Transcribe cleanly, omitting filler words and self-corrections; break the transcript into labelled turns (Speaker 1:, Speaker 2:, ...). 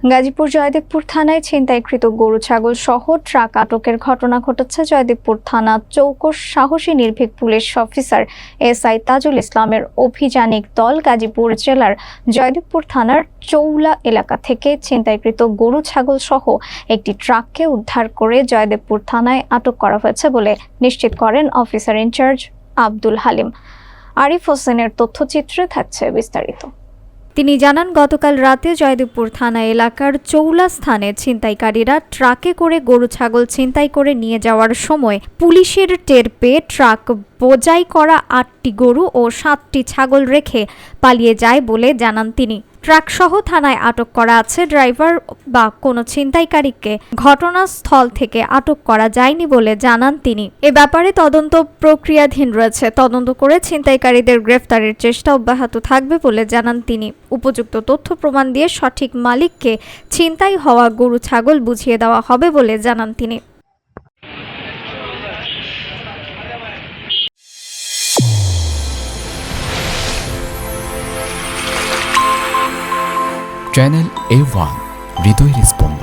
Speaker 1: গাজীপুর জয়দেবপুর থানায় ছিনতাইকৃত গরু ছাগল সহ ট্রাক আটকের ঘটনা ঘটেছে। জয়দেবপুর থানা চৌকস সাহসী নির্ভীক পুলিশ অফিসার এসআই তাজুল ইসলামের অভিযানিক দল গাজীপুর জেলার জয়দেবপুর থানার চৌলা এলাকা থেকে ছিনতাইকৃত গরু ছাগল সহ একটি ট্রাককে উদ্ধার করে জয়দেবপুর থানায় আটক করা হয়েছে বলে নিশ্চিত করেন অফিসার ইনচার্জ আব্দুল হালিম। আরিফ হোসেনের তথ্যচিত্রে থাকছে বিস্তারিত। তিনি জানান, গতকাল রাতে জয়দেবপুর থানা এলাকার চৌলা স্থানে ছিনতাইকারীরা ট্রাকে করে গরু ছাগল ছিনতাই করে নিয়ে যাওয়ার সময় পুলিশের টের পেয়ে ট্রাক বোঝাই করা ৮টি গরু ও ৭টি ছাগল রেখে পালিয়ে যায় বলে জানান তিনি। ট্রাকসহ থানায় আটক করা আছে। ড্রাইভার বা কোনো ছিনতাইকারীকে ঘটনাস্থল থেকে আটক করা যায়নি বলে জানান তিনি। এ ব্যাপারে তদন্ত প্রক্রিয়াধীন রয়েছে। তদন্ত করে ছিনতাইকারীদের গ্রেফতারের চেষ্টা অব্যাহত থাকবে বলে জানান তিনি। উপযুক্ত তথ্য প্রমাণ দিয়ে সঠিক মালিককে ছিনতাই হওয়া গরু ছাগল বুঝিয়ে দেওয়া হবে বলে জানান তিনি।
Speaker 2: চ্যানেল A1 হৃদয়ের স্পন্দন।